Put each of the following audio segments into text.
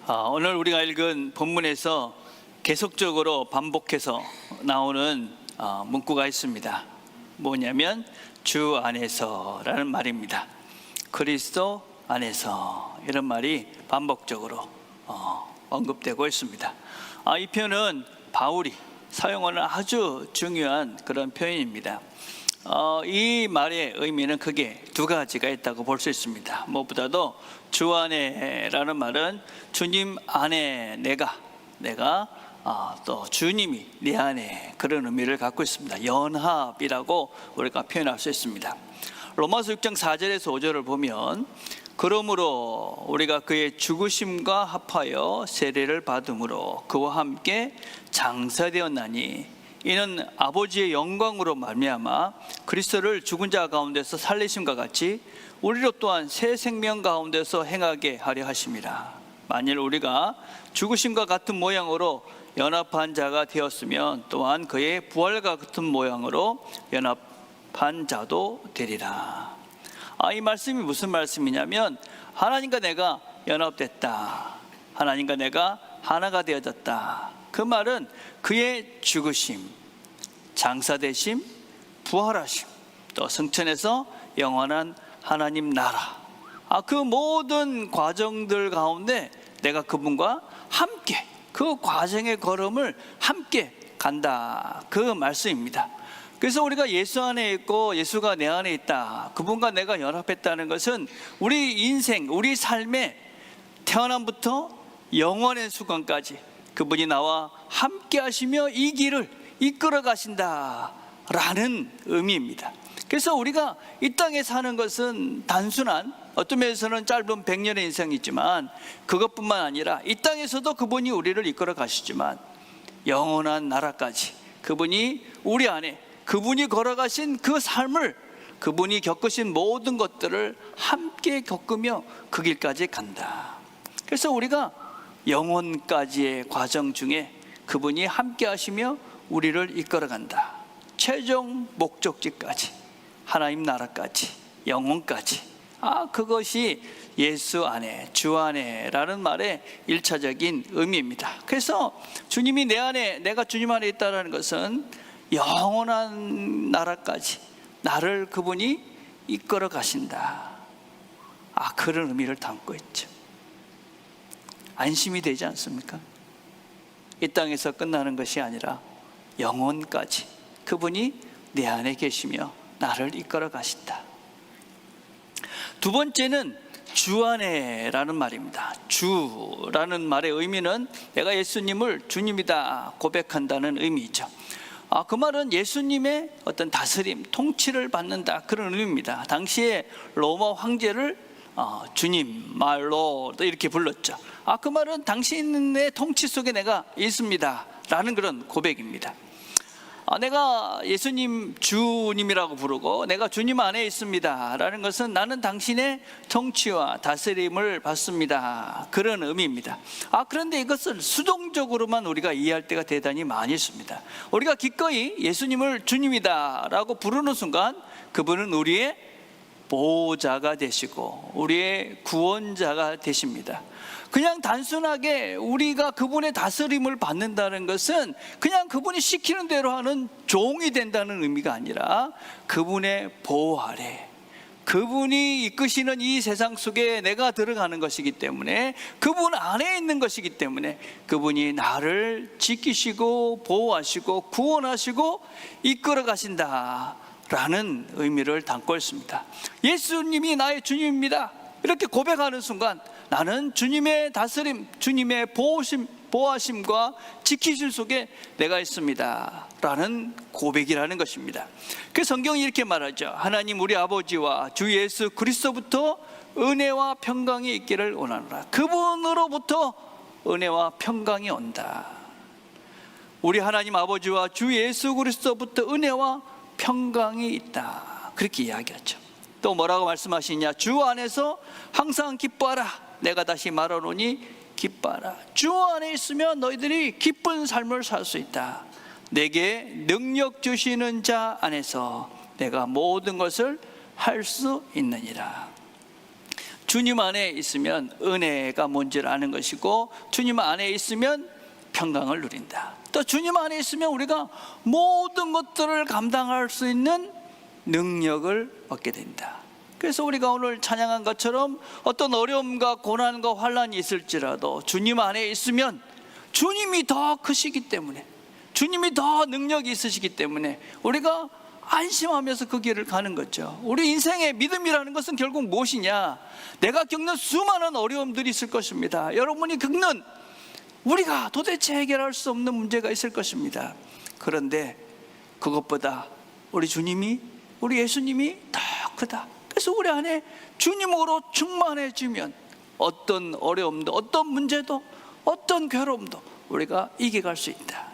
오늘 우리가 읽은 본문에서 계속적으로 반복해서 나오는 문구가 있습니다. 뭐냐면 주 안에서라는 말입니다. 그리스도 안에서, 이런 말이 반복적으로 언급되고 있습니다. 이 표현은 바울이 사용하는 아주 중요한 그런 표현입니다. 이 말의 의미는 크게 두 가지가 있다고 볼 수 있습니다. 무엇보다도 주 안에라는 말은 주님 안에 내가 또 주님이 내 안에, 그런 의미를 갖고 있습니다. 연합이라고 우리가 표현할 수 있습니다. 로마서 6장 4절에서 5절을 보면, 그러므로 우리가 그의 죽으심과 합하여 세례를 받음으로 그와 함께 장사되었나니 이는 아버지의 영광으로 말미암아 그리스도를 죽은 자 가운데서 살리심과 같이 우리로 또한 새 생명 가운데서 행하게 하려 하심이라. 만일 우리가 죽으심과 같은 모양으로 연합한 자가 되었으면 또한 그의 부활과 같은 모양으로 연합한 자도 되리라. 이 말씀이 무슨 말씀이냐면, 하나님과 내가 연합됐다, 하나님과 내가 하나가 되어졌다. 그 말은 그의 죽으심, 장사되심, 부활하심, 또 승천해서 영원한 하나님 나라, 그 모든 과정들 가운데 내가 그분과 함께, 그 과정의 걸음을 함께 간다, 그 말씀입니다. 그래서 우리가 예수 안에 있고 예수가 내 안에 있다, 그분과 내가 연합했다는 것은 우리 인생, 우리 삶의 태어남부터 영원의 순간까지 그분이 나와 함께 하시며 이 길을 이끌어 가신다라는 의미입니다. 그래서 우리가 이 땅에 사는 것은 단순한, 어떤 면에서는 짧은 100년의 인생이 있지만 그것뿐만 아니라 이 땅에서도 그분이 우리를 이끌어 가시지만 영원한 나라까지 그분이 우리 안에, 그분이 걸어가신 그 삶을, 그분이 겪으신 모든 것들을 함께 겪으며 그 길까지 간다. 그래서 우리가 영원까지의 과정 중에 그분이 함께 하시며 우리를 이끌어 간다. 최종 목적지까지, 하나님 나라까지, 영원까지. 그것이 예수 안에, 주 안에라는 말의 1차적인 의미입니다. 그래서 주님이 내 안에, 내가 주님 안에 있다는 것은 영원한 나라까지 나를 그분이 이끌어 가신다, 그런 의미를 담고 있죠. 안심이 되지 않습니까? 이 땅에서 끝나는 것이 아니라 영원까지 그분이 내 안에 계시며 나를 이끌어 가신다. 두 번째는 주 안에라는 말입니다. 주라는 말의 의미는 내가 예수님을 주님이다 고백한다는 의미죠. 그 말은 예수님의 어떤 다스림, 통치를 받는다, 그런 의미입니다. 당시에 로마 황제를 주님 말로 이렇게 불렀죠. 그 말은 당신의 통치 속에 내가 있습니다 라는 그런 고백입니다. 내가 예수님 주님이라고 부르고 내가 주님 안에 있습니다 라는 것은 나는 당신의 통치와 다스림을 받습니다, 그런 의미입니다. 그런데 이것을 수동적으로만 우리가 이해할 때가 대단히 많이 있습니다. 우리가 기꺼이 예수님을 주님이다 라고 부르는 순간 그분은 우리의 보호자가 되시고 우리의 구원자가 되십니다. 그냥 단순하게 우리가 그분의 다스림을 받는다는 것은 그냥 그분이 시키는 대로 하는 종이 된다는 의미가 아니라 그분의 보호 아래, 그분이 이끄시는 이 세상 속에 내가 들어가는 것이기 때문에, 그분 안에 있는 것이기 때문에 그분이 나를 지키시고 보호하시고 구원하시고 이끌어 가신다 라는 의미를 담고 있습니다. 예수님이 나의 주님입니다 이렇게 고백하는 순간 나는 주님의 다스림, 주님의 보호하심과 지키심 속에 내가 있습니다 라는 고백이라는 것입니다. 그 성경이 이렇게 말하죠. 하나님 우리 아버지와 주 예수 그리스도부터 은혜와 평강이 있기를 원하노라. 그분으로부터 은혜와 평강이 온다. 우리 하나님 아버지와 주 예수 그리스도부터 은혜와 평강이 있다, 그렇게 이야기하죠. 또 뭐라고 말씀하시냐? 주 안에서 항상 기뻐하라. 내가 다시 말하노니 기뻐하라. 주 안에 있으면 너희들이 기쁜 삶을 살 수 있다. 내게 능력 주시는 자 안에서 내가 모든 것을 할 수 있느니라. 주님 안에 있으면 은혜가 뭔지를 아는 것이고, 주님 안에 있으면 평강을 누린다. 또 주님 안에 있으면 우리가 모든 것들을 감당할 수 있는 능력을 얻게 된다. 그래서 우리가 오늘 찬양한 것처럼 어떤 어려움과 고난과 환난이 있을지라도 주님 안에 있으면 주님이 더 크시기 때문에, 주님이 더 능력이 있으시기 때문에 우리가 안심하면서 그 길을 가는 거죠. 우리 인생의 믿음이라는 것은 결국 무엇이냐? 내가 겪는 수많은 어려움들이 있을 것입니다. 여러분이 겪는, 우리가 도대체 해결할 수 없는 문제가 있을 것입니다. 그런데 그것보다 우리 주님이, 우리 예수님이 더 크다. 그래서 우리 안에 주님으로 충만해지면 어떤 어려움도, 어떤 문제도, 어떤 괴로움도 우리가 이겨갈 수 있다.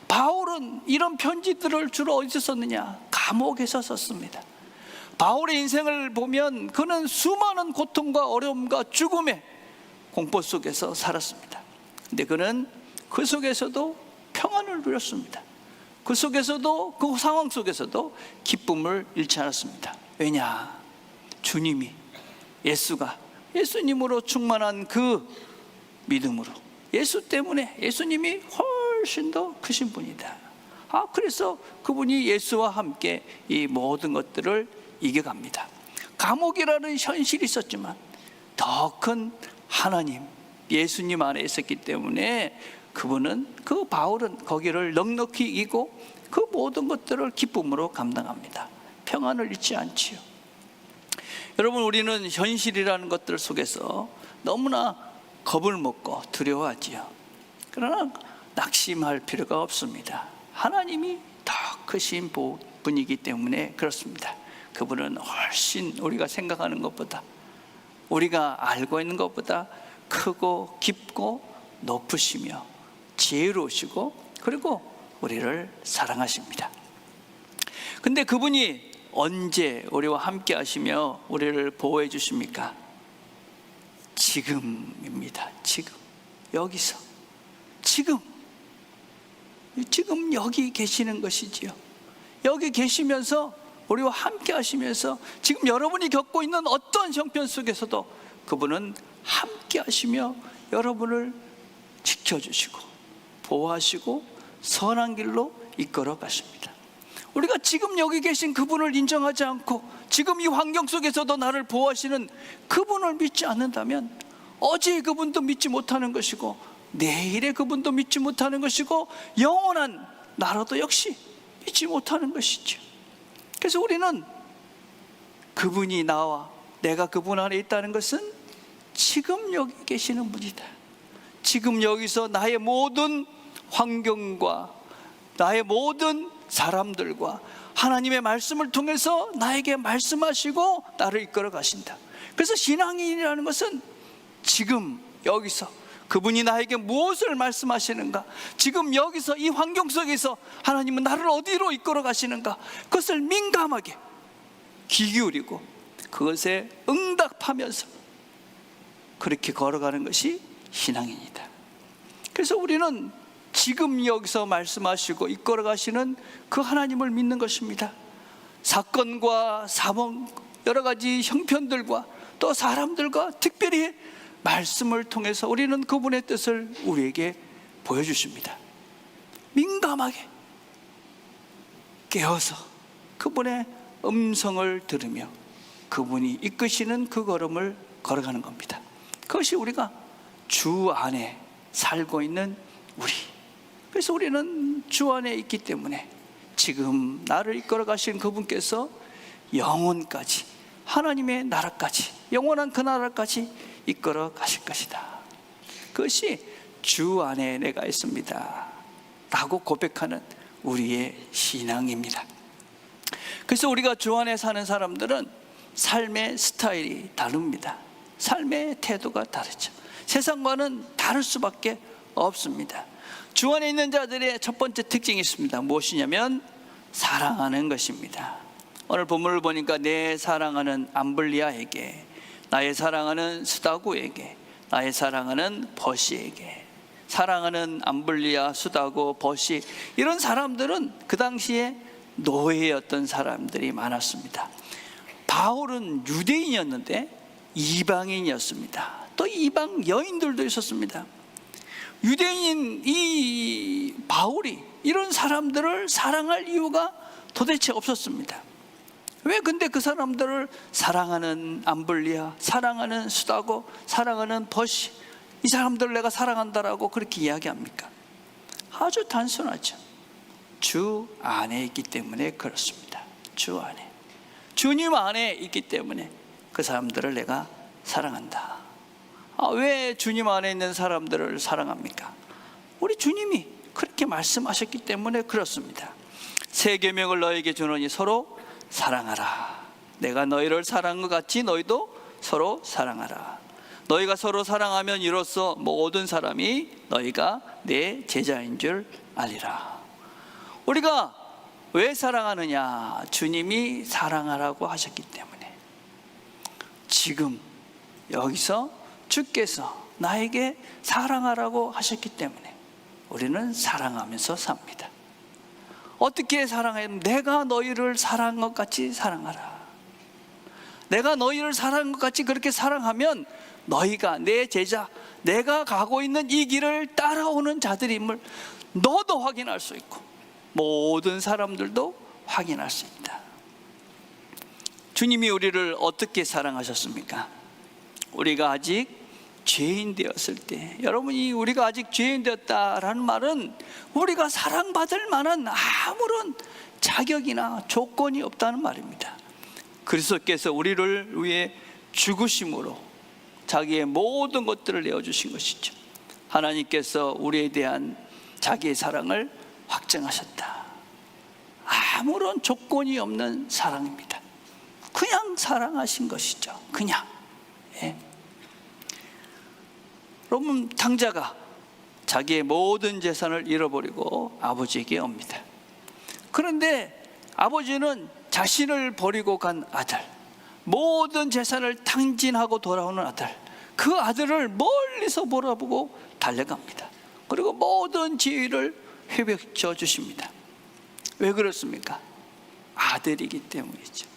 바울은 이런 편지들을 주로 어디서 썼느냐? 감옥에서 썼습니다. 바울의 인생을 보면 그는 수많은 고통과 어려움과 죽음의 공포 속에서 살았습니다. 근데 그는 그 속에서도 평안을 누렸습니다. 그 속에서도, 그 상황 속에서도 기쁨을 잃지 않았습니다. 왜냐? 주님이, 예수가, 예수님으로 충만한 그 믿음으로, 예수 때문에 예수님이 훨씬 더 크신 분이다. 그래서 그분이 예수와 함께 이 모든 것들을 이겨갑니다. 감옥이라는 현실이 있었지만 더 큰 하나님, 예수님 안에 있었기 때문에 그분은, 그 바울은 거기를 넉넉히 이기고 그 모든 것들을 기쁨으로 감당합니다. 평안을 잃지 않지요. 여러분, 우리는 현실이라는 것들 속에서 너무나 겁을 먹고 두려워하지요. 그러나 낙심할 필요가 없습니다. 하나님이 더 크신 분이기 때문에 그렇습니다. 그분은 훨씬 우리가 생각하는 것보다, 우리가 알고 있는 것보다 크고 깊고 높으시며 지혜로우시고, 그리고 우리를 사랑하십니다. 근데 그분이 언제 우리와 함께 하시며 우리를 보호해 주십니까? 지금입니다. 지금, 여기서, 지금 여기 계시는 것이지요. 여기 계시면서 우리와 함께 하시면서 지금 여러분이 겪고 있는 어떤 형편 속에서도 그분은 함께 하시며 여러분을 지켜주시고 보호하시고 선한 길로 이끌어 가십니다. 우리가 지금 여기 계신 그분을 인정하지 않고 지금 이 환경 속에서도 나를 보호하시는 그분을 믿지 않는다면 어제의 그분도 믿지 못하는 것이고 내일의 그분도 믿지 못하는 것이고 영원한 나라도 역시 믿지 못하는 것이죠. 그래서 우리는 그분이 나와 내가 그분 안에 있다는 것은 지금 여기 계시는 분이다. 지금 여기서 나의 모든 환경과 나의 모든 사람들과 하나님의 말씀을 통해서 나에게 말씀하시고 나를 이끌어 가신다. 그래서 신앙인이라는 것은 지금 여기서 그분이 나에게 무엇을 말씀하시는가, 지금 여기서 이 환경 속에서 하나님은 나를 어디로 이끌어 가시는가, 그것을 민감하게 귀 기울이고 그것에 응답하면서 그렇게 걸어가는 것이 신앙입니다. 그래서 우리는 지금 여기서 말씀하시고 이끌어 가시는 그 하나님을 믿는 것입니다. 사건과 상황, 여러 가지 형편들과 또 사람들과 특별히 말씀을 통해서 우리는 그분의 뜻을 우리에게 보여주십니다. 민감하게 깨어서 그분의 음성을 들으며 그분이 이끄시는 그 걸음을 걸어가는 겁니다. 그것이 우리가 주 안에 살고 있는 우리. 그래서 우리는 주 안에 있기 때문에 지금 나를 이끌어 가신 그분께서 영혼까지, 하나님의 나라까지, 영원한 그 나라까지 이끌어 가실 것이다. 그것이 주 안에 내가 있습니다 라고 고백하는 우리의 신앙입니다. 그래서 우리가 주 안에 사는 사람들은 삶의 스타일이 다릅니다. 삶의 태도가 다르죠. 세상과는 다를 수밖에 없습니다. 주 안에 있는 자들의 첫 번째 특징이 있습니다. 무엇이냐면 사랑하는 것입니다. 오늘 본문을 보니까 내 사랑하는 암블리아에게, 나의 사랑하는 스다고에게, 나의 사랑하는 버시에게. 사랑하는 암블리아, 스다고, 버시, 이런 사람들은 그 당시에 노예였던 사람들이 많았습니다. 바울은 유대인이었는데 이방인이었습니다. 또 이방 여인들도 있었습니다. 유대인인 이 바울이 이런 사람들을 사랑할 이유가 도대체 없었습니다. 왜 근데 그 사람들을 사랑하는 암블리아, 사랑하는 수다고, 사랑하는 버시, 이 사람들을 내가 사랑한다라고 그렇게 이야기합니까? 아주 단순하죠. 주 안에 있기 때문에 그렇습니다. 주 안에, 주님 안에 있기 때문에 그 사람들을 내가 사랑한다. 왜 주님 안에 있는 사람들을 사랑합니까? 우리 주님이 그렇게 말씀하셨기 때문에 그렇습니다. 새 계명을 너에게 주노니 서로 사랑하라. 내가 너희를 사랑한 것 같이 너희도 서로 사랑하라. 너희가 서로 사랑하면 이로써 모든 사람이 너희가 내 제자인 줄 알리라. 우리가 왜 사랑하느냐? 주님이 사랑하라고 하셨기 때문에. 지금 여기서 주께서 나에게 사랑하라고 하셨기 때문에 우리는 사랑하면서 삽니다. 어떻게 사랑해요? 내가 너희를 사랑한 것 같이 사랑하라. 내가 너희를 사랑한 것 같이 그렇게 사랑하면 너희가 내 제자, 내가 가고 있는 이 길을 따라오는 자들임을 너도 확인할 수 있고 모든 사람들도 확인할 수 있다. 주님이 우리를 어떻게 사랑하셨습니까? 우리가 아직 죄인 되었을 때, 여러분이 우리가 아직 죄인 되었다라는 말은 우리가 사랑받을 만한 아무런 자격이나 조건이 없다는 말입니다. 그리스도께서 우리를 위해 죽으심으로 자기의 모든 것들을 내어주신 것이죠. 하나님께서 우리에 대한 자기의 사랑을 확증하셨다. 아무런 조건이 없는 사랑입니다. 그냥 사랑하신 것이죠. 그냥. 예. 여러분, 탕자가 자기의 모든 재산을 잃어버리고 아버지에게 옵니다. 그런데 아버지는 자신을 버리고 간 아들, 모든 재산을 탕진하고 돌아오는 아들, 그 아들을 멀리서 바라보고 달려갑니다. 그리고 모든 지위를 회복시켜 주십니다. 왜 그렇습니까? 아들이기 때문이죠.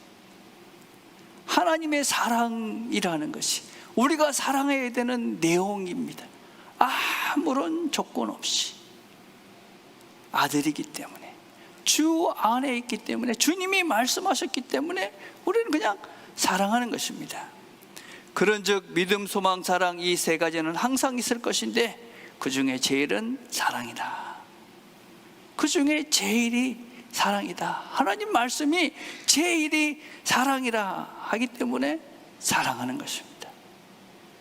하나님의 사랑이라는 것이 우리가 사랑해야 되는 내용입니다. 아무런 조건 없이 아들이기 때문에, 주 안에 있기 때문에, 주님이 말씀하셨기 때문에 우리는 그냥 사랑하는 것입니다. 그런즉 믿음, 소망, 사랑, 이 세 가지는 항상 있을 것인데 그 중에 제일은 사랑이다. 그 중에 제일이 사랑이다. 하나님 말씀이 제일이 사랑이라 하기 때문에 사랑하는 것입니다.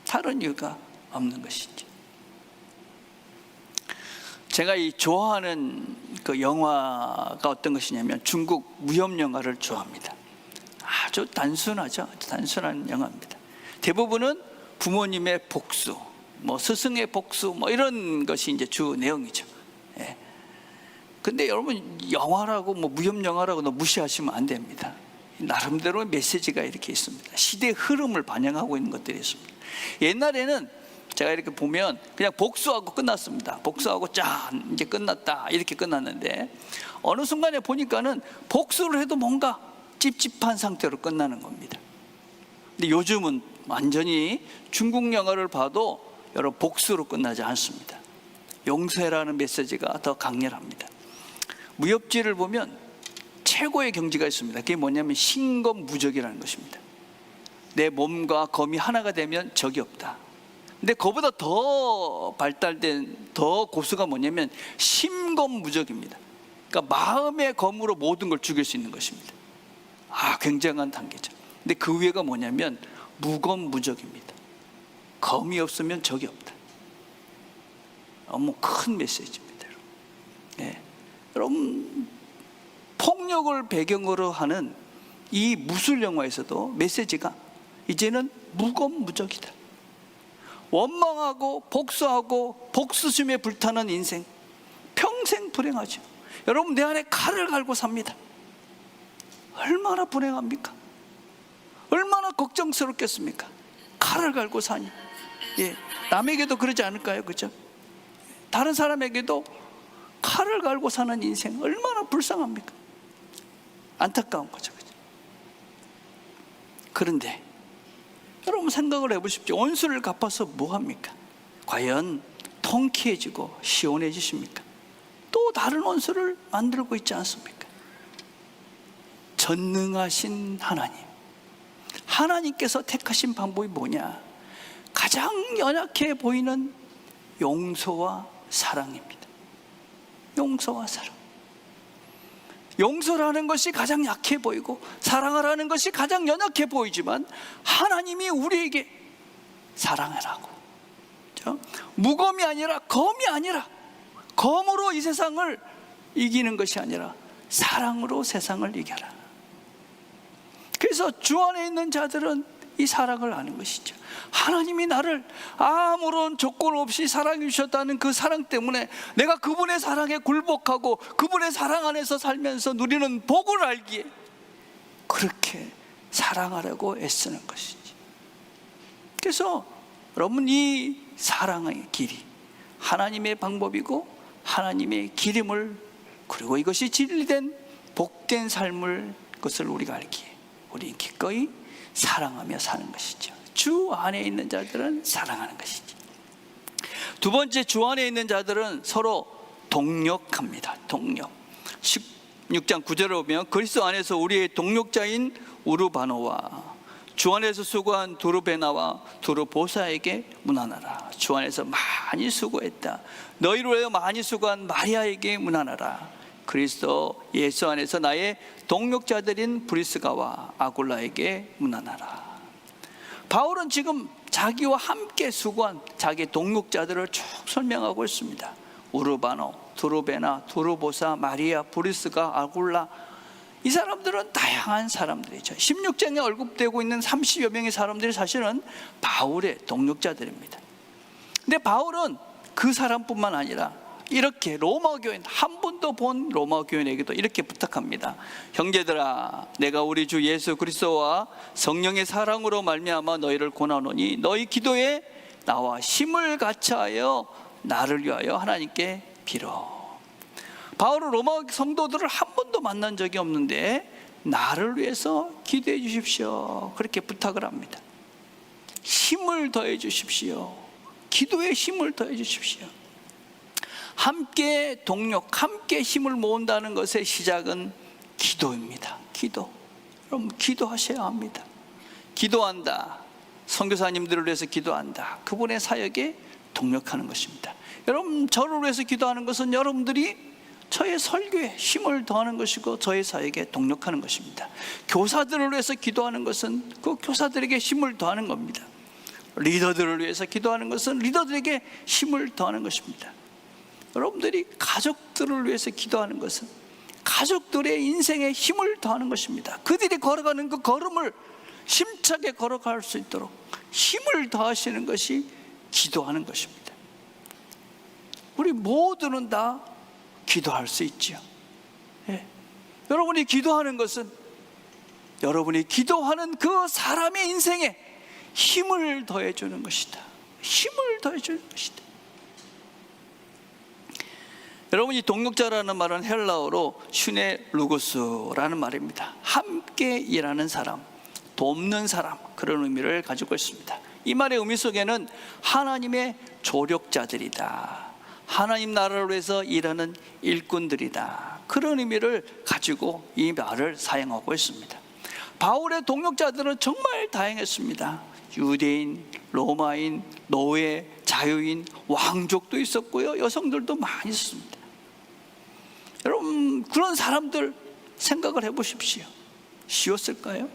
다른 이유가 없는 것이죠. 제가 이 좋아하는 그 영화가 어떤 것이냐면 중국 무협 영화를 좋아합니다. 아주 단순하죠. 아주 단순한 영화입니다. 대부분은 부모님의 복수, 뭐 스승의 복수, 뭐 이런 것이 이제 주 내용이죠. 예. 근데 여러분, 영화라고 뭐 무협 영화라고 너무 무시하시면 안 됩니다. 나름대로의 메시지가 이렇게 있습니다. 시대의 흐름을 반영하고 있는 것들이 있습니다. 옛날에는 제가 이렇게 보면 그냥 복수하고 끝났습니다. 복수하고 짠, 이제 끝났다, 이렇게 끝났는데 어느 순간에 보니까는 복수를 해도 뭔가 찝찝한 상태로 끝나는 겁니다. 근데 요즘은 완전히 중국 영화를 봐도 여러분 복수로 끝나지 않습니다. 용서라는 메시지가 더 강렬합니다. 무협지를 보면 최고의 경지가 있습니다. 그게 뭐냐면 신검무적이라는 것입니다. 내 몸과 검이 하나가 되면 적이 없다. 근데 그보다 더 발달된 더 고수가 뭐냐면 심검무적입니다. 그러니까 마음의 검으로 모든 걸 죽일 수 있는 것입니다. 굉장한 단계죠. 근데 그 위에가 뭐냐면 무검무적입니다. 검이 없으면 적이 없다. 너무 큰 메시지입니다. 네. 여러분, 폭력을 배경으로 하는 이 무술 영화에서도 메시지가 이제는 무검무적이다. 원망하고 복수하고 복수심에 불타는 인생, 평생 불행하죠. 여러분, 내 안에 칼을 갈고 삽니다. 얼마나 불행합니까? 얼마나 걱정스럽겠습니까? 칼을 갈고 사니. 예, 남에게도 그러지 않을까요? 그죠? 다른 사람에게도 칼을 갈고 사는 인생 얼마나 불쌍합니까? 안타까운 거죠. 그죠? 그런데 여러분 생각을 해보십시오. 원수를 갚아서 뭐합니까? 과연 통쾌해지고 시원해지십니까? 또 다른 원수를 만들고 있지 않습니까? 전능하신 하나님께서 택하신 방법이 뭐냐? 가장 연약해 보이는 용서와 사랑입니다. 용서와 사랑. 용서라는 것이 가장 약해 보이고 사랑하라는 것이 가장 연약해 보이지만 하나님이 우리에게 사랑하라고, 그렇죠? 무검이 아니라 검이 아니라, 검으로 이 세상을 이기는 것이 아니라 사랑으로 세상을 이겨라. 그래서 주 안에 있는 자들은 이 사랑을 아는 것이죠. 하나님이 나를 아무런 조건 없이 사랑해 주셨다는 그 사랑 때문에 내가 그분의 사랑에 굴복하고 그분의 사랑 안에서 살면서 누리는 복을 알기에 그렇게 사랑하려고 애쓰는 것이지. 그래서 여러분, 이 사랑의 길이 하나님의 방법이고 하나님의 기름을, 그리고 이것이 진리된 복된 삶을, 것을 우리가 알기에 우리 기꺼이 사랑하며 사는 것이죠. 주 안에 있는 자들은 사랑하는 것이지. 두 번째, 주 안에 있는 자들은 서로 동력합니다. 동력. 16장 9절에 보면 그리스도 안에서 우리의 동력자인 우르바노와 주 안에서 수고한 두르베나와 두르보사에게 문안하라. 주 안에서 많이 수고했다. 너희로 하여 많이 수고한 마리아에게 문안하라. 그리스도 예수 안에서 나의 동력자들인 브리스가와 아굴라에게 문안하라. 바울은 지금 자기와 함께 수고한 자기 동력자들을 쭉 설명하고 있습니다. 우르바노, 두르베나, 두르보사, 마리아, 브리스가, 아굴라. 이 사람들은 다양한 사람들이죠. 16장에 언급되고 있는 30여 명의 사람들이 사실은 바울의 동력자들입니다. 근데 바울은 그 사람뿐만 아니라 이렇게 로마 교인, 한 번도 본 로마 교인에게도 이렇게 부탁합니다. 형제들아, 내가 우리 주 예수 그리스도와 성령의 사랑으로 말미암아 너희를 권하노니 너희 기도에 나와 힘을 같이하여 나를 위하여 하나님께 빌어. 바울은 로마 성도들을 한 번도 만난 적이 없는데 나를 위해서 기도해 주십시오, 그렇게 부탁을 합니다. 힘을 더해 주십시오. 기도에 힘을 더해 주십시오. 함께 동력, 함께 힘을 모은다는 것의 시작은 기도입니다. 기도. 여러분, 기도하셔야 합니다. 기도한다, 선교사님들을 위해서 기도한다, 그분의 사역에 동력하는 것입니다. 여러분, 저를 위해서 기도하는 것은 여러분들이 저의 설교에 힘을 더하는 것이고 저의 사역에 동력하는 것입니다. 교사들을 위해서 기도하는 것은 그 교사들에게 힘을 더하는 겁니다. 리더들을 위해서 기도하는 것은 리더들에게 힘을 더하는 것입니다. 여러분들이 가족들을 위해서 기도하는 것은 가족들의 인생에 힘을 더하는 것입니다. 그들이 걸어가는 그 걸음을 힘차게 걸어갈 수 있도록 힘을 더하시는 것이 기도하는 것입니다. 우리 모두는 다 기도할 수 있죠. 예. 여러분이 기도하는 것은 여러분이 기도하는 그 사람의 인생에 힘을 더해주는 것이다. 힘을 더해주는 것이다. 여러분, 이 동력자라는 말은 헬라어로 슈네 루고스라는 말입니다. 함께 일하는 사람, 돕는 사람, 그런 의미를 가지고 있습니다. 이 말의 의미 속에는 하나님의 조력자들이다, 하나님 나라를 위해서 일하는 일꾼들이다, 그런 의미를 가지고 이 말을 사용하고 있습니다. 바울의 동력자들은 정말 다양했습니다. 유대인, 로마인, 노예, 자유인, 왕족도 있었고요, 여성들도 많이 있었습니다. 여러분, 그런 사람들 생각을 해보십시오. 쉬웠을까요?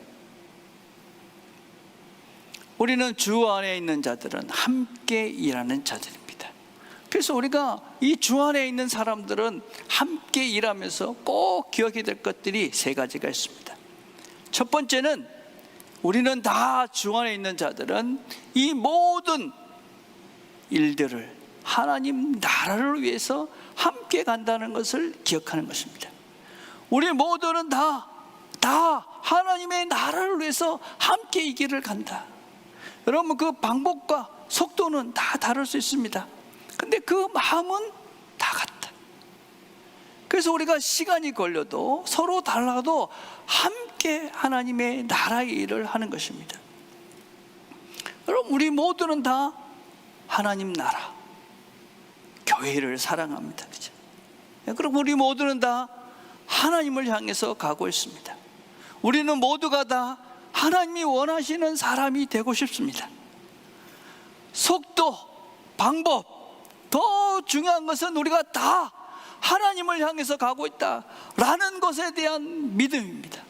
우리는 주 안에 있는 자들은 함께 일하는 자들입니다. 그래서 우리가 이 주 안에 있는 사람들은 함께 일하면서 꼭 기억해야 될 것들이 세 가지가 있습니다. 첫 번째는 우리는 다 주 안에 있는 자들은 이 모든 일들을 하나님 나라를 위해서 함께 간다는 것을 기억하는 것입니다. 우리 모두는 다 하나님의 나라를 위해서 함께 이 길을 간다. 여러분, 그 방법과 속도는 다 다를 수 있습니다. 근데 그 마음은 다 같다. 그래서 우리가 시간이 걸려도 서로 달라도 함께 하나님의 나라의 일을 하는 것입니다. 여러분, 우리 모두는 다 하나님 나라, 교회를 사랑합니다. 그죠? 그럼 우리 모두는 다 하나님을 향해서 가고 있습니다. 우리는 모두가 다 하나님이 원하시는 사람이 되고 싶습니다. 속도, 방법, 더 중요한 것은 우리가 다 하나님을 향해서 가고 있다라는 것에 대한 믿음입니다.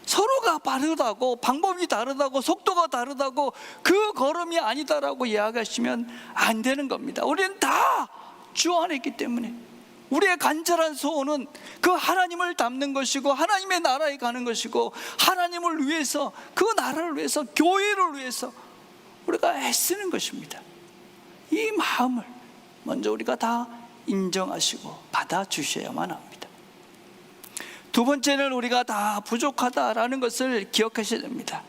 서로가 다르다고, 방법이 다르다고, 속도가 다르다고, 그 걸음이 아니다라고 이야기하시면 안 되는 겁니다. 우리는 다 주 안에 있기 때문에 우리의 간절한 소원은 그 하나님을 닮는 것이고, 하나님의 나라에 가는 것이고, 하나님을 위해서, 그 나라를 위해서, 교회를 위해서 우리가 애쓰는 것입니다. 이 마음을 먼저 우리가 다 인정하시고 받아주셔야만 합니다. 두 번째는 우리가 다 부족하다라는 것을 기억하셔야 됩니다.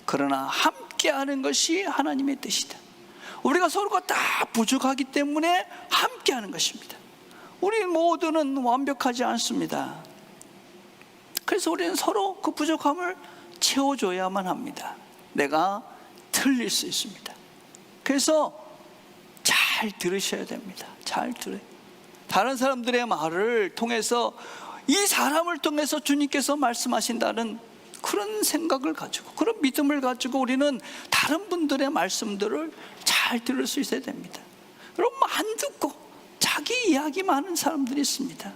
그러나 함께하는 것이 하나님의 뜻이다. 우리가 서로가 다 부족하기 때문에 함께하는 것입니다. 우리 모두는 완벽하지 않습니다. 그래서 우리는 서로 그 부족함을 채워줘야만 합니다. 내가 틀릴 수 있습니다. 그래서 잘 들으셔야 됩니다. 잘 들어요. 다른 사람들의 말을 통해서, 이 사람을 통해서 주님께서 말씀하신다는 그런 생각을 가지고, 그런 믿음을 가지고 우리는 다른 분들의 말씀들을 잘 들을 수 있어야 됩니다. 여러분, 안 듣고 자기 이야기만 하는 사람들이 있습니다.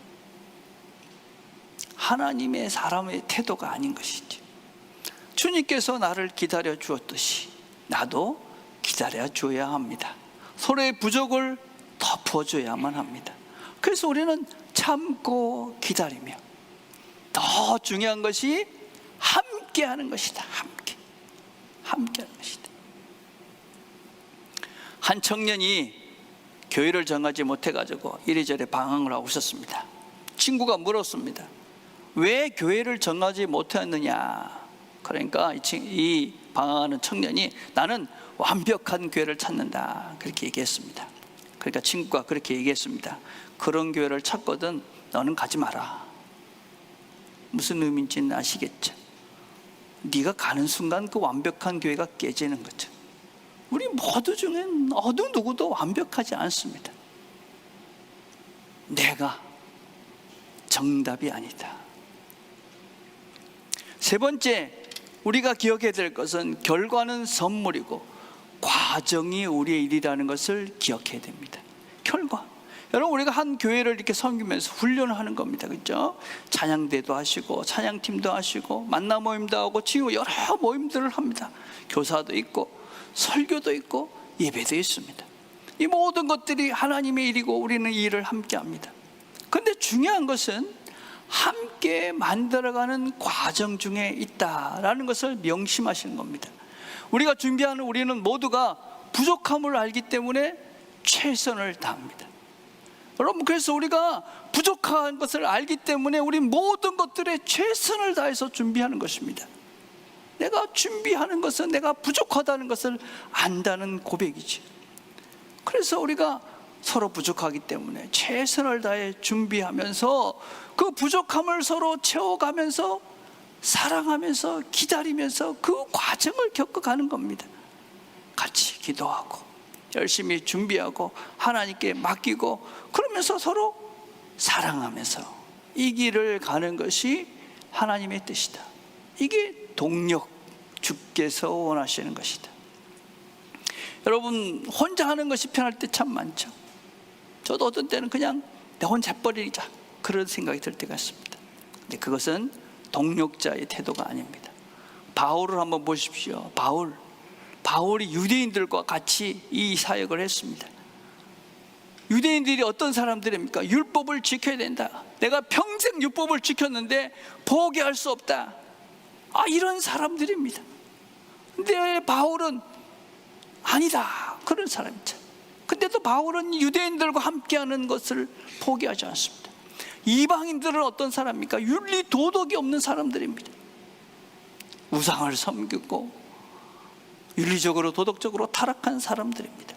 하나님의 사람의 태도가 아닌 것이지. 주님께서 나를 기다려 주었듯이 나도 기다려 줘야 합니다. 서로의 부족을 덮어줘야만 합니다. 그래서 우리는 참고 기다리며, 더 중요한 것이 함께하는 것이다. 함께하는 것이다. 한 청년이 교회를 정하지 못해가지고 이리저리 방황을 하고 있었습니다. 친구가 물었습니다. 왜 교회를 정하지 못했느냐? 그러니까 이 방황하는 청년이 나는 완벽한 교회를 찾는다, 그렇게 얘기했습니다. 그러니까 친구가 그렇게 얘기했습니다. 그런 교회를 찾거든 너는 가지 마라. 무슨 의미인지는 아시겠죠? 네가 가는 순간 그 완벽한 교회가 깨지는 거죠. 우리 모두 중엔 어느 누구도 완벽하지 않습니다. 내가 정답이 아니다. 세 번째, 우리가 기억해야 될 것은 결과는 선물이고 과정이 우리의 일이라는 것을 기억해야 됩니다. 결과. 여러분, 우리가 한 교회를 이렇게 섬기면서 훈련을 하는 겁니다. 그렇죠? 찬양대도 하시고, 찬양팀도 하시고, 만남 모임도 하고, 친구 여러 모임들을 합니다. 교사도 있고, 설교도 있고, 예배도 있습니다. 이 모든 것들이 하나님의 일이고 우리는 이 일을 함께 합니다. 그런데 중요한 것은 함께 만들어가는 과정 중에 있다라는 것을 명심하시는 겁니다. 우리가 준비하는, 우리는 모두가 부족함을 알기 때문에 최선을 다합니다. 여러분, 그래서 우리가 부족한 것을 알기 때문에 우리 모든 것들에 최선을 다해서 준비하는 것입니다. 내가 준비하는 것은 내가 부족하다는 것을 안다는 고백이지. 그래서 우리가 서로 부족하기 때문에 최선을 다해 준비하면서 그 부족함을 서로 채워가면서 사랑하면서 기다리면서 그 과정을 겪어가는 겁니다. 같이 기도하고 열심히 준비하고 하나님께 맡기고, 그러면서 서로 사랑하면서 이 길을 가는 것이 하나님의 뜻이다. 이게 동력, 주께서 원하시는 것이다. 여러분, 혼자 하는 것이 편할 때 참 많죠. 저도 어떤 때는 그냥 내 혼자 버리자, 그런 생각이 들 때가 있습니다. 근데 그것은 동력자의 태도가 아닙니다. 바울을 한번 보십시오. 바울이 유대인들과 같이 이 사역을 했습니다. 유대인들이 어떤 사람들입니까? 율법을 지켜야 된다. 내가 평생 율법을 지켰는데 포기할 수 없다. 이런 사람들입니다. 근데 바울은 아니다, 그런 사람이죠. 근데 또 바울은 유대인들과 함께하는 것을 포기하지 않습니다. 이방인들은 어떤 사람입니까? 윤리 도덕이 없는 사람들입니다. 우상을 섬기고 윤리적으로 도덕적으로 타락한 사람들입니다.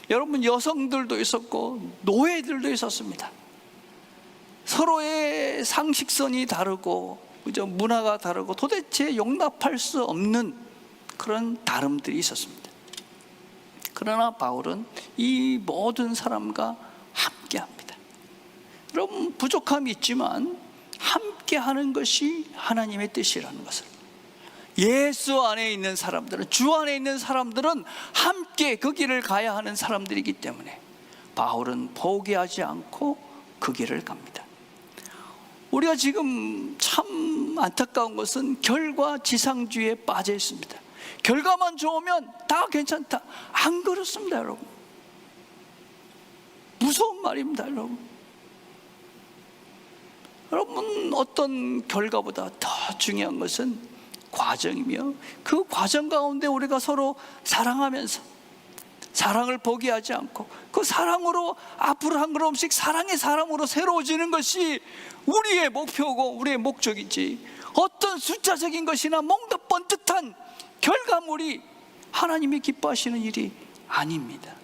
여러분, 여성들도 있었고 노예들도 있었습니다. 서로의 상식선이 다르고 문화가 다르고 도대체 용납할 수 없는 그런 다름들이 있었습니다. 그러나 바울은 이 모든 사람과 함께합니다. 여러분, 부족함이 있지만 함께하는 것이 하나님의 뜻이라는 것을, 예수 안에 있는 사람들은, 주 안에 있는 사람들은 함께 그 길을 가야 하는 사람들이기 때문에 바울은 포기하지 않고 그 길을 갑니다. 우리가 지금 참 안타까운 것은 결과지상주의에 빠져 있습니다. 결과만 좋으면 다 괜찮다. 안 그렇습니다, 여러분. 무서운 말입니다, 여러분. 여러분, 어떤 결과보다 더 중요한 것은 과정이며, 그 과정 가운데 우리가 서로 사랑하면서, 사랑을 포기하지 않고 그 사랑으로 앞으로 한 걸음씩 사랑의 사람으로 새로워지는 것이 우리의 목표고 우리의 목적이지, 어떤 숫자적인 것이나 뭔가 번듯한 결과물이 하나님이 기뻐하시는 일이 아닙니다.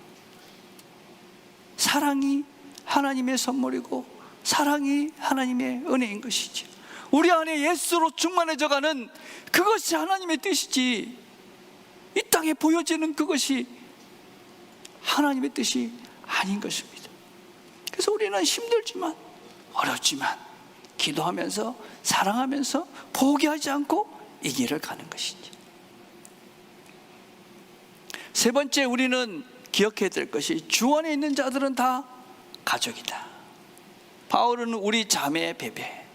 사랑이 하나님의 선물이고 사랑이 하나님의 은혜인 것이지, 우리 안에 예수로 충만해져가는 그것이 하나님의 뜻이지, 이 땅에 보여지는 그것이 하나님의 뜻이 아닌 것입니다. 그래서 우리는 힘들지만, 어렵지만 기도하면서 사랑하면서 포기하지 않고 이 길을 가는 것이지. 세 번째, 우리는 기억해야 될 것이 주 안에 있는 자들은 다 가족이다. 바울은 우리 자매 베베,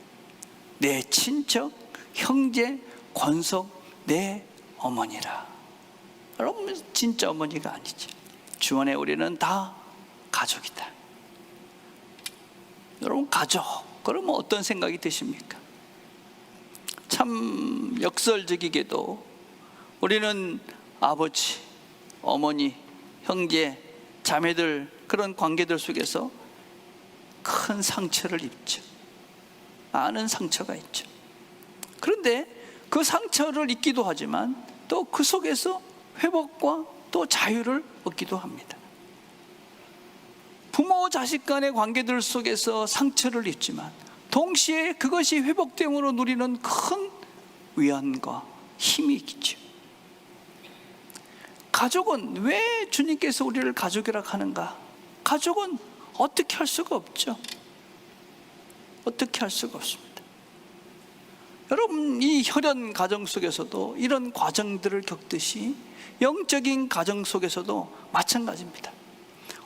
내 친척, 형제, 권속, 내 어머니라. 여러분, 진짜 어머니가 아니죠. 주 안에 우리는 다 가족이다. 여러분, 가족 그러면 어떤 생각이 드십니까? 참 역설적이게도 우리는 아버지, 어머니, 형제, 자매들, 그런 관계들 속에서 큰 상처를 입죠. 많은 상처가 있죠. 그런데 그 상처를 입기도 하지만 또 그 속에서 회복과 또 자유를 얻기도 합니다. 부모 자식 간의 관계들 속에서 상처를 입지만 동시에 그것이 회복됨으로 누리는 큰 위안과 힘이 있죠. 가족은 왜 주님께서 우리를 가족이라 하는가? 가족은 어떻게 할 수가 없죠. 어떻게 할 수가 없습니다. 여러분, 이 혈연 가정 속에서도 이런 과정들을 겪듯이 영적인 가정 속에서도 마찬가지입니다.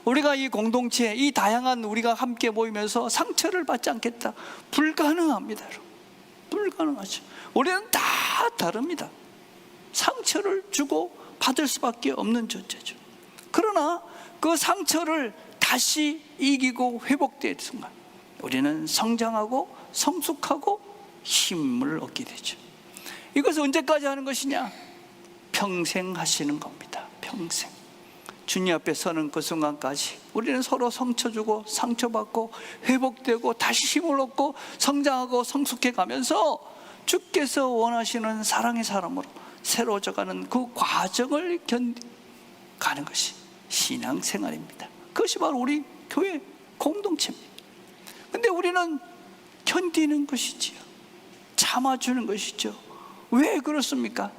우리가 이 공동체, 이 다양한 우리가 함께 모이면서 상처를 받지 않겠다, 불가능합니다. 여러분, 불가능하죠. 우리는 다 다릅니다. 상처를 주고 받을 수밖에 없는 존재죠. 그러나 그 상처를 다시 이기고 회복되는 순간 우리는 성장하고 성숙하고 힘을 얻게 되죠. 이것을 언제까지 하는 것이냐? 평생 하시는 겁니다. 평생. 주님 앞에 서는 그 순간까지 우리는 서로 상처 주고 상처받고 회복되고 다시 힘을 얻고 성장하고 성숙해 가면서 주께서 원하시는 사랑의 사람으로 새로워져가는 그 과정을 가는 것이 신앙생활입니다. 그것이 바로 우리 교회 공동체입니다. 근데 우리는 견디는 것이지요. 참아주는 것이죠. 왜 그렇습니까?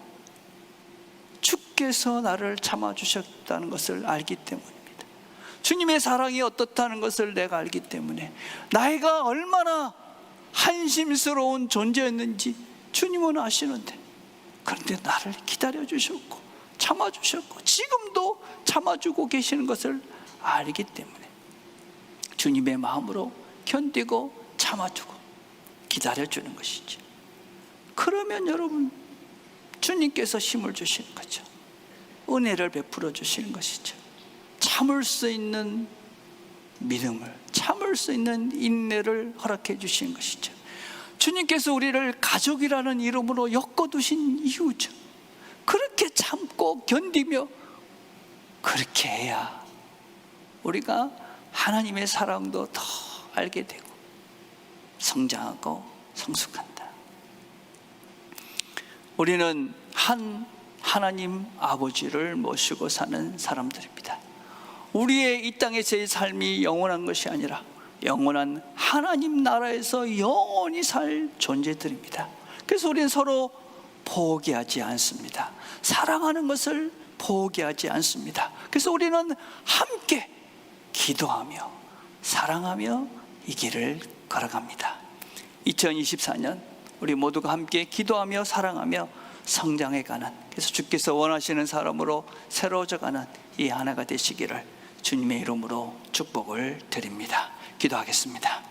주께서 나를 참아주셨다는 것을 알기 때문입니다. 주님의 사랑이 어떻다는 것을 내가 알기 때문에, 나이가 얼마나 한심스러운 존재였는지 주님은 아시는데, 그런데 나를 기다려주셨고 참아주셨고 지금도 참아주고 계시는 것을 알기 때문에 주님의 마음으로 견디고 참아주고 기다려주는 것이죠. 그러면 여러분, 주님께서 힘을 주시는 거죠. 은혜를 베풀어 주시는 것이죠. 참을 수 있는 믿음을, 참을 수 있는 인내를 허락해 주시는 것이죠. 주님께서 우리를 가족이라는 이름으로 엮어두신 이유죠. 그렇게 참고 견디며 그렇게 해야 우리가 하나님의 사랑도 더 알게 되고 성장하고 성숙한다. 우리는 한 하나님 아버지를 모시고 사는 사람들입니다. 우리의 이 땅에서의 삶이 영원한 것이 아니라 영원한 하나님 나라에서 영원히 살 존재들입니다. 그래서 우리는 서로 포기하지 않습니다. 사랑하는 것을 포기하지 않습니다. 그래서 우리는 함께 기도하며 사랑하며 이 길을 걸어갑니다. 2024년 우리 모두가 함께 기도하며 사랑하며 성장해가는, 그래서 주께서 원하시는 사람으로 새로워져가는 이 하나가 되시기를 주님의 이름으로 축복을 드립니다. 기도하겠습니다.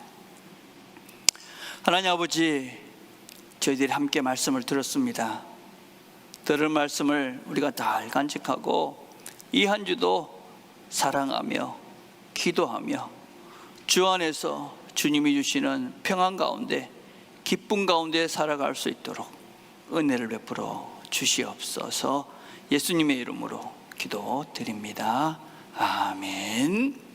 하나님 아버지, 저희들이 함께 말씀을 들었습니다. 들은 말씀을 우리가 잘 간직하고 이 한 주도 사랑하며 기도하며 주 안에서 주님이 주시는 평안 가운데 기쁨 가운데 살아갈 수 있도록 은혜를 베풀어 주시옵소서. 예수님의 이름으로 기도드립니다. 아멘.